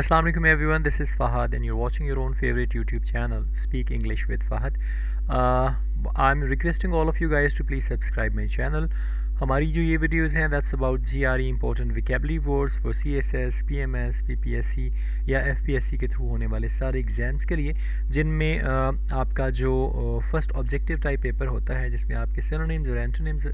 Assalamu alaikum everyone, this is Fahad and you're watching your own favorite YouTube channel, Speak English with Fahad. Uh, I'm requesting all of you guys to please subscribe my channel. हमारी जो ये videos हैं that's about GRE important vocabulary words for CSS, PMS, PPSC या FPSC के through होने वाले सारे exams के लिए, जिनमें आपका जो फर्स्ट ऑब्जेक्टिव टाइप पेपर होता है जिसमें आपके सिनोनिम्स और एंटोनिम्स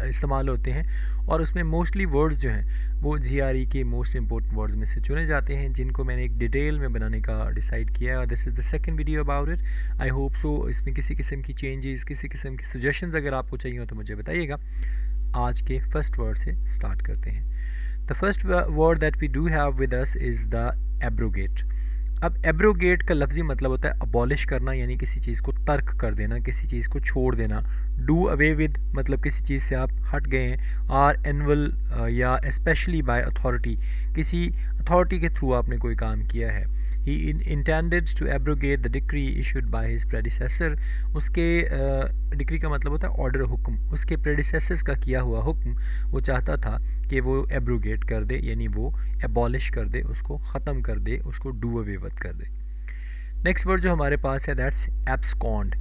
इस्तेमाल होते हैं और उसमें मोस्टली वर्ड्स जो हैं वो GRE के मोस्ट इंपॉर्टेंट वर्ड्स में से चुने जाते हैं, जिनको मैंने एक डिटेल में बनाने का डिसाइड किया है। This is the second video about it. I hope so इसमें किसी किस्म की चेंजेस, किसी किस्म की सजेशंस अगर आपको चाहिए हो तो मुझे बताइएगा। आज के फर्स्ट वर्ड से स्टार्ट करते हैं। The first word that we do have with us is the abrogate. अब एब्रोगेट का लफ्ज़ी मतलब होता है अबॉलिश करना, यानी किसी चीज़ को तर्क कर देना, किसी चीज़ को छोड़ देना। डू अवे विद मतलब किसी चीज़ से आप हट गए हैं। आर एनुअल या स्पेशली बाय अथॉरिटी, किसी अथॉरिटी के थ्रू आपने कोई काम किया है। He intended to abrogate the decree issued by his predecessor। उसके डिक्री का मतलब होता है ऑर्डर, हुक्म। उसके प्रेडिसेसर्स का किया हुआ हुक्म वो चाहता था कि वो एब्रोगेट कर दे, यानी वो एबॉलिश कर दे, उसको ख़त्म कर दे, उसको डू अवे विद कर दे। नेक्स्ट वर्ड जो हमारे पास है दैट्स एब्सकॉन्ड।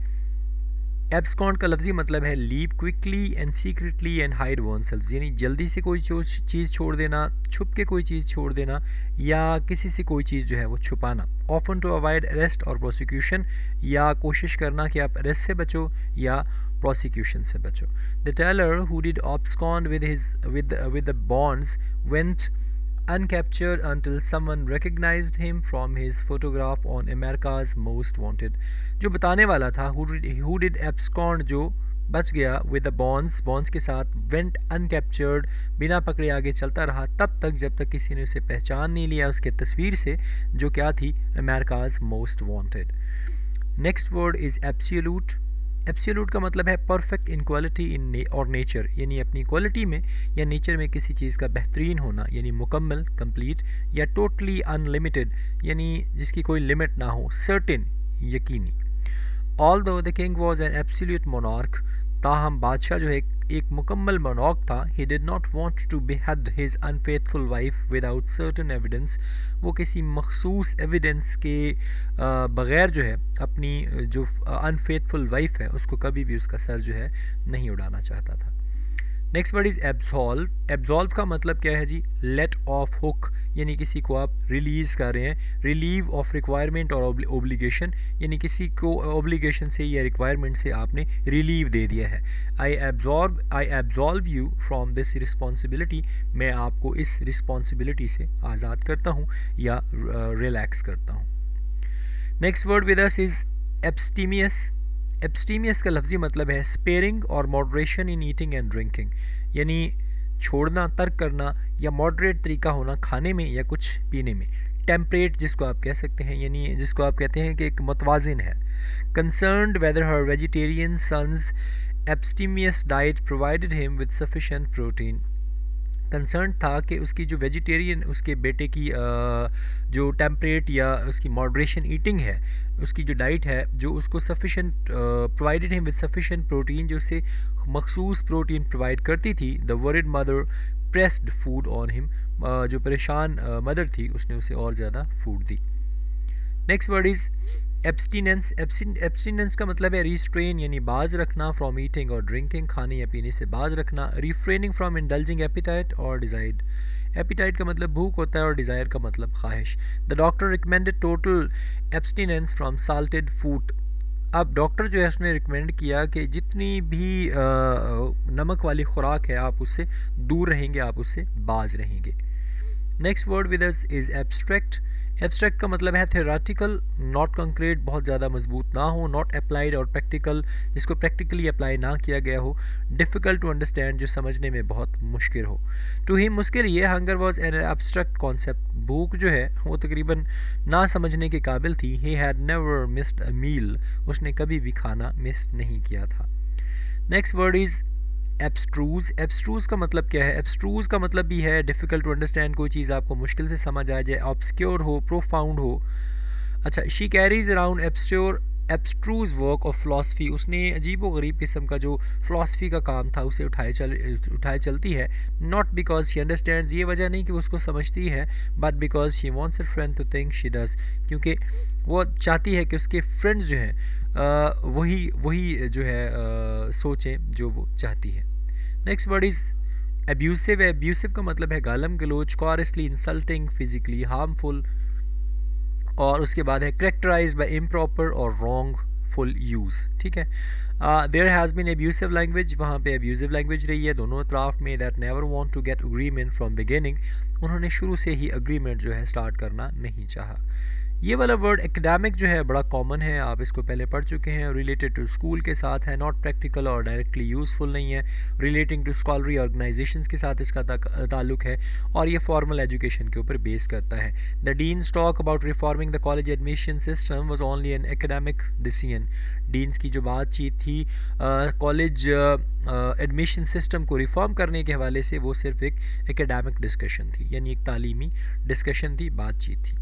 एब्सकॉन्ड का लफ्ज़ी मतलब है leave quickly and secretly and hide oneself, यानी जल्दी से कोई चीज़ छोड़ देना, छुप के कोई चीज़ छोड़ देना या किसी से कोई चीज़ जो है वो छुपाना। ऑफन टू अवॉइड अरेस्ट और प्रोसिक्यूशन, या कोशिश करना कि आप अरेस्ट से बचो या प्रोसिक्यूशन से बचो। The tailor who did abscond with the bonds went uncaptured until someone recognized him from his photograph on America's Most Wanted। जो बताने वाला था who did abscond, जो बच गया with the bonds के साथ, went uncaptured बिना पकड़े आगे चलता रहा तब तक जब तक किसी ने उसे पहचान नहीं लिया उसके तस्वीर से, जो क्या थी America's Most Wanted। Next word is absolute. Absolute का मतलब है परफेक्ट इन क्वालिटी इन और नेचर, यानी अपनी क्वालिटी में या नेचर में किसी चीज़ का बेहतरीन होना, यानी मुकम्मल, कंप्लीट। या टोटली अनलिमिटेड, यानी जिसकी कोई लिमिट ना हो, सर्टेन, यकीनी। Although the king was an absolute monarch, ताहम बादशाह जो है एक मुकम्मल मोनार्क था। He did not want to behead his unfaithful wife without certain evidence। वो किसी मखसूस एविडेंस के बग़ैर जो है अपनी जो अनफेथफुल वाइफ है उसको कभी भी उसका सर जो है नहीं उड़ाना चाहता था। Next word is absolve. Absolve का मतलब क्या है जी? लेट ऑफ हुक, यानी किसी को आप रिलीज़ कर रहे हैं। रिलीव ऑफ रिक्वायरमेंट और ओब्लिगेशन, यानी किसी को ओब्लिगेशन से या रिक्वायरमेंट से आपने रिलीव दे दिया है। I absolve you from this responsibility, मैं आपको इस रिस्पॉन्सिबिलिटी से आज़ाद करता हूँ या रिलैक्स करता हूँ। Next word with us is abstemious. Abstemious का लफ्ज़ी मतलब है स्पेयरिंग और moderation in eating and drinking, यानी छोड़ना, तर्क करना या मॉडरेट तरीका होना खाने में या कुछ पीने में। टेम्परेट जिसको आप कह सकते हैं, यानी जिसको आप कहते हैं कि एक मतवाजिन है। Concerned whether her vegetarian sons abstemious diet provided him with sufficient protein. Concern था कि उसकी जो वेजिटेरियन उसके बेटे की जो टेम्परेट या उसकी मॉडरेशन ईटिंग है, उसकी जो डाइट है जो उसको sufficient provided him with sufficient protein, जो उसे मखसूस प्रोटीन प्रोवाइड करती थी। The worried mother pressed food on him, जो परेशान मदर थी उसने उसे और ज़्यादा food the. Next word is एब्सटीनेंस। एब्सटीनेंस का मतलब है रिस्ट्रेन, यानी बाज रखना, फ्रॉम ईटिंग और ड्रिंकिंग, खाने या पीने से बाज रखना। रिफ्रेनिंग फ्रॉम इंडल्जिंग एपिटाइट और डिज़ाइड। एपिटाइट का मतलब भूख होता है और डिज़ायर का मतलब ख्वाहिश। The doctor recommended total एब्सटीनेंस from salted food. अब डॉक्टर जो है उसने रिकमेंड किया कि जितनी भी नमक वाली खुराक है आप उससे दूर रहेंगे, आप उससे बाज रहेंगे। Next word with us is abstract. Abstract का मतलब है थ्योरेटिकल, नॉट कंक्रीट, बहुत ज़्यादा मजबूत ना हो। नॉट अप्लाइड और प्रैक्टिकल, जिसको प्रैक्टिकली अप्लाई ना किया गया हो। डिफ़िकल्ट टू अंडरस्टैंड, जो समझने में बहुत मुश्किल हो। टू हिम, उसके लिए hunger was an abstract concept. भूख जो है वो तकरीबन ना समझने के काबिल थी। He had never missed a meal, उसने कभी भी खाना मिस नहीं किया था। Next word is abstruse. Abstruse का मतलब क्या है? एब्स्ट्रूज का मतलब भी है डिफ़िकल्ट टू अंडरस्टैंड, कोई चीज़ आपको मुश्किल से समझ आ जाए। ऑब्सक्योर हो, प्रोफाउंड हो। अच्छा, she carries around abstruse work of philosophy, उसने अजीब व गरीब किस्म का जो फ़िलासफ़ी का काम था उसे उठाए चलती है। नॉट बिकॉज शी अंडरस्टैंड्स, ये वजह नहीं कि वो उसको समझती है, but because she wants her friend to think she does, क्योंकि वो चाहती है कि उसके फ्रेंड्स जो हैं वही वही जो है सोचें जो वो चाहती है। नेक्स्ट वर्ड इज़ एब्यूसिव है। एब्यूसिव का मतलब है गालम गलोच, कॉरसली, इंसल्टिंग, फिजिकली हार्मफुल, और उसके बाद है करेक्टराइज बाय इम्प्रॉपर और रॉन्गफुल यूज़। ठीक है, there has been abusive language, वहाँ पे एब्यूसिव लैंग्वेज रही है दोनों अतराफ में, that never want to get agreement from beginning, उन्होंने शुरू से ही अग्रीमेंट जो है स्टार्ट करना नहीं चाहा। ये वाला वर्ड एकेडमिक जो है बड़ा कॉमन है, आप इसको पहले पढ़ चुके हैं, रिलेटेड टू स्कूल के साथ है, नॉट प्रैक्टिकल और डायरेक्टली यूज़फुल नहीं है, रिलेटिंग टू स्कॉलरी ऑर्गेनाइजेशंस के साथ इसका ताल्लुक है, और ये फॉर्मल एजुकेशन के ऊपर बेस करता है। The deans talk about reforming the college admission system was only an academic decision. Deans की जो बातचीत थी कॉलेज एडमिशन सिस्टम को रिफॉर्म करने के हवाले से, वो सिर्फ एक एकेडमिक डिस्कशन थी, यानी एक तालीमी डिस्कशन थी, बातचीत थी।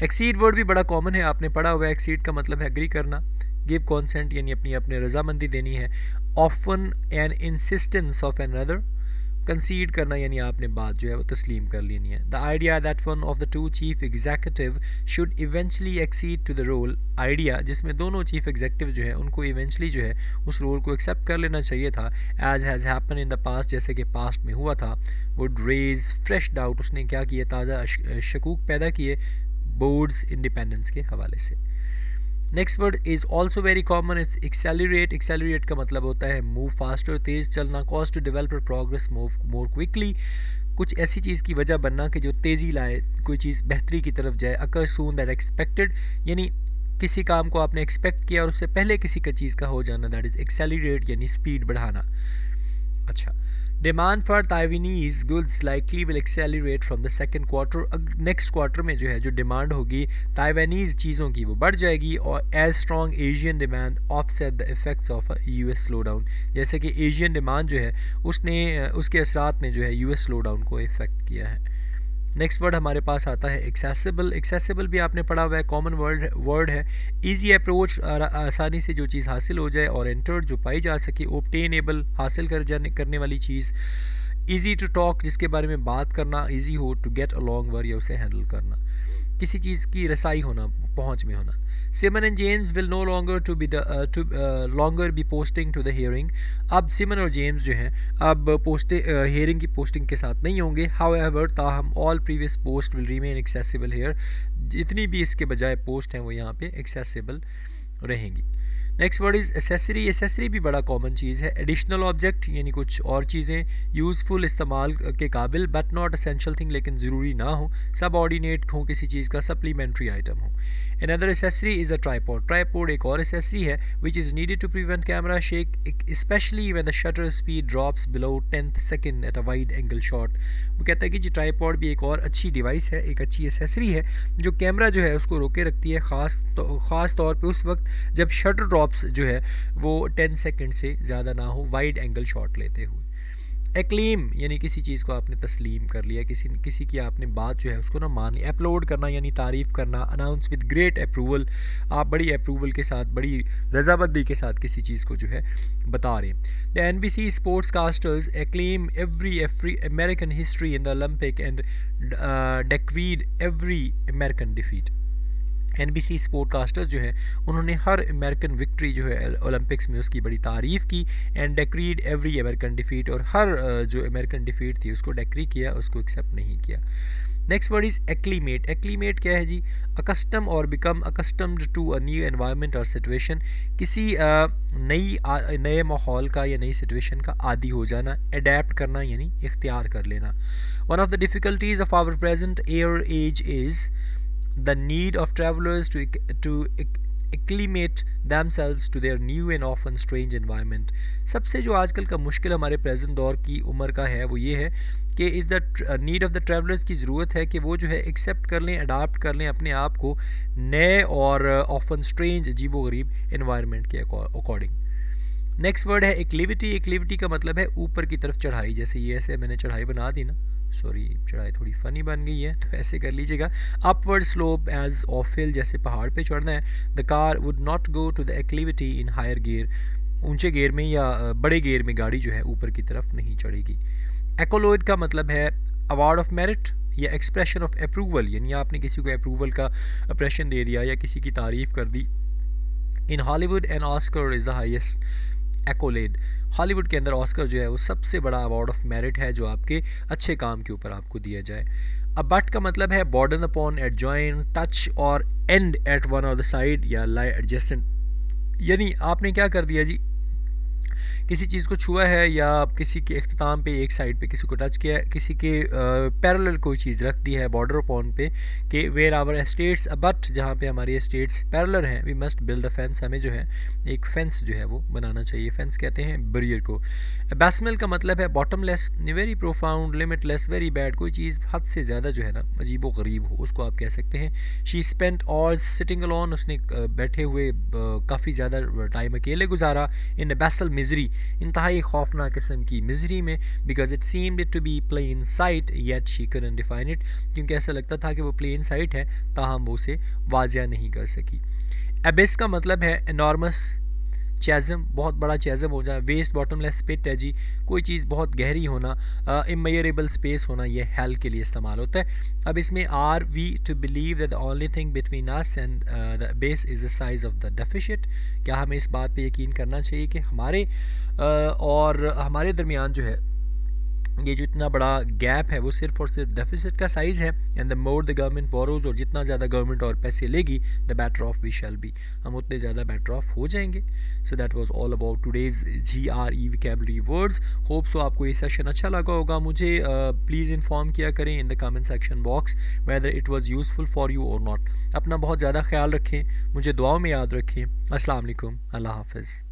एक्सीड वर्ड भी बड़ा कॉमन है, आपने पढ़ा हुआ है। एक्सीड का मतलब है एग्री करना, गिव कॉन्सेंट यानी अपनी रजामंदी देनी है, often an insistence of an other, concede करना यानी आपने बात जो है वो तस्लीम कर लेनी है। The idea that one of the two chief executive should eventually exceed to the role, idea जिसमें दोनों चीफ एग्जीक्यूटिव जो है उनको इवेंचुअली जो है उस रोल को एक्सेप्ट कर लेना चाहिए था, as has happen in the past, जैसे कि पास्ट में हुआ था। वुड रेज फ्रेश डाउट, उसने क्या किया, ताज़ा शकूक पैदा किए बोर्ड्स इंडिपेंडेंस के हवाले से। Next word is also very common, it's accelerate. Accelerate का मतलब होता है मूव फास्टर, तेज़ चलना, cause to develop progress move more quickly, कुछ ऐसी चीज़ की वजह बनना कि जो तेज़ी लाए, कोई चीज़ बेहतरी की तरफ जाए। अकर सून दैट एक्सपेक्टेड, यानी किसी काम को आपने एक्सपेक्ट किया और उससे पहले किसी का चीज़ का हो जाना, दैट इज़ एक्सेलरेट यानी स्पीड बढ़ाना। अच्छा, demand for Taiwanese goods likely will accelerate from the second quarter, next quarter में जो है जो डिमांड होगी ताइवानीज़ चीज़ों की वो बढ़ जाएगी, और as strong Asian demand offset the effects of US slow down, जैसे कि एशियन डिमांड जो है उसने उसके असरात ने जो है यूएस स्लो डाउन को इफेक्ट किया है। नेक्स्ट वर्ड हमारे पास आता है एक्सेसिबल। एक्सेसिबल भी आपने पढ़ा हुआ है, कॉमन वर्ड है, इजी अप्रोच, आसानी से जो चीज़ हासिल हो जाए, और एंटर्ड जो पाई जा सके, ओब्टेनेबल हासिल करने वाली चीज़, इजी टू टॉक जिसके बारे में बात करना इजी हो, टू गेट अलॉन्ग वर या उसे हैंडल करना, किसी चीज़ की रसाई होना, पहुँच में होना। Simon and James will no longer be posting to the hearing, अब सिमन और जेम्स जो हैं अब हियरिंग की पोस्टिंग के साथ नहीं होंगे। हाउएवर, ताहम all previous post will remain accessible here, जितनी भी इसके बजाय पोस्ट हैं वो यहाँ पे एक्सेसिबल रहेंगी। Next word is accessory. Accessory भी बड़ा कॉमन चीज़ है, एडिशनल ऑब्जेक्ट यानी कुछ और चीज़ें, यूज़फुल इस्तेमाल के काबिल, बट नॉट असेंशियल थिंग लेकिन ज़रूरी ना हो, सब ऑर्डिनेट हो किसी चीज़ का, सप्लीमेंट्री आइटम हो। Another accessory is a tripod. Tripod एक और एसेसरी है which is needed to prevent camera shake, specially when the shutter speed drops below 10th second at a wide angle shot. वो कहता है कि जी ट्राईपॉड भी एक और अच्छी डिवाइस है, एक अच्छी एसेसरी है जो कैमरा जो है उसको रोके रखती है, ख़ास तौर पे उस वक्त जब शटर ड्रॉप्स जो है वो 10 सेकंड से ज़्यादा ना हो, वाइड एंगल शॉट लेते हुए। एक्लेम यानी किसी चीज़ को आपने तस्लीम कर लिया, किसी की आपने बात जो है उसको ना मान लिया। अपलोड करना यानी तारीफ़ करना। अनाउंस विद ग्रेट अप्रूवल, आप बड़ी अप्रूवल के साथ, बड़ी रजामंदी के साथ किसी चीज़ को जो है बता रहे हैं। The NBC sports casters acclaim every American history in the Olympic and decreed every American defeat. NBC sportscasters जो है उन्होंने हर अमेरिकन विक्ट्री जो है ओलंपिक्स में उसकी बड़ी तारीफ़ की, and decreed every American defeat, और हर जो अमेरिकन डिफीट थी उसको डेक्री किया, उसको एक्सेप्ट नहीं किया। Next word is acclimate. Acclimate क्या है जी, अकस्टम और become accustomed to a new environment और सिचुएशन, किसी नए माहौल का या नई सिचुएशन का आदी हो जाना। अडेप्ट करना यानी इख्तियार कर लेना। One of the difficulties of our present era is the need of travelers to acclimate themselves to their new and often strange environment। सबसे जो आजकल का मुश्किल हमारे प्रेजेंट दौर की उम्र का है वो ये है कि is the need of the travellers की ज़रूरत है कि वो जो है एक्सेप्ट कर लें, अडाप्ट कर लें अपने आप को नए और ऑफन स्ट्रेंज अजीबो गरीब इन्वायरमेंट के अकॉर्डिंग। नेक्स्ट वर्ड है एक्लिविटी। एक्लिविटी का मतलब है ऊपर की तरफ चढ़ाई, जैसे ये ऐसे मैंने चढ़ाई बना दी ना, सॉरी चढ़ाई थोड़ी फ़नी बन गई है, तो ऐसे कर लीजिएगा। Upward slope edge of hill, जैसे पहाड़ पे चढ़ना है। The car would not go to the acclivity in higher gear, ऊंचे गियर में या बड़े गियर में गाड़ी जो है ऊपर की तरफ नहीं चढ़ेगी। एक्कोलॉइड का मतलब है अवार्ड ऑफ मेरिट या एक्सप्रेशन ऑफ अप्रूवल, यानी आपने किसी को अप्रूवल का अप्रेशन दे दिया या किसी की तारीफ़ कर दी। In Hollywood an Oscar is the highest accolade, Hollywood के अंदर ऑस्कर जो है वो सबसे बड़ा अवार्ड ऑफ मेरिट है जो आपके अच्छे काम के ऊपर आपको दिया जाए। अब बट का मतलब है border upon, adjoin, touch और end at one of the side या लाई एडजेसेंट, यानी आपने क्या कर दिया जी, किसी चीज़ को छुआ है या किसी के अख्ताम पे एक साइड पे किसी को टच किया है, किसी के पैरेलल कोई चीज़ रख दी है बॉर्डर अपॉन पे कि वेयर आवर एस्टेट्स बट, जहाँ पे हमारी एस्टेट्स पैरेलल हैं, we must build a fence, हमें जो है एक फेंस जो है वो बनाना चाहिए। फेंस कहते हैं बैरियर को। बैसमेल का मतलब है bottomless, very profound, limitless, very bad, कोई चीज़ हद से ज़्यादा जो है ना अजीब व गरीब हो, उसको आप कह सकते हैं। शी स्पेंट ऑर्स सिटिंग अलोन, उसने बैठे हुए काफ़ी ज़्यादा टाइम अकेले गुजारा। इन बैसल मिजरी, इंतहाई खौफनाक किस्म की मिजरी में। Because it seemed it to be plain sight yet she couldn't define it, क्योंकि ऐसा लगता था कि वो प्लेन साइट है ताहम वो उसे वाजिया नहीं कर सकी। एबिस का मतलब है एनॉर्मस, चैज़म, बहुत बड़ा चैज़म हो जाए। वेस्ट बॉटमलेस पिट है जी, कोई चीज़ बहुत गहरी होना। इमेजरेबल स्पेस होना, ये हेल के लिए इस्तेमाल होता है। अब इसमें are we to believe that the only thing between us and the base is the size of the deficit, क्या हमें इस बात पे यकीन करना चाहिए कि हमारे और हमारे दरमियान जो है ये जो इतना बड़ा गैप है वो सिर्फ और सिर्फ डेफिसिट का साइज़ है। And the more the government borrows, और जितना ज़्यादा गवर्नमेंट और पैसे लेगी the better off we shall be, हम उतने ज़्यादा बेटर ऑफ हो जाएंगे। So that was all about today's GRE vocabulary words. Hope so आपको ये सेशन अच्छा लगा होगा। मुझे प्लीज़ इन्फॉर्म किया करें in the comment section box whether it was useful for you और नॉट। अपना बहुत ज़्यादा ख्याल रखें, मुझे दुआओं में याद रखें। अस्सलाम वालेकुम, अल्लाह हाफ़िज़।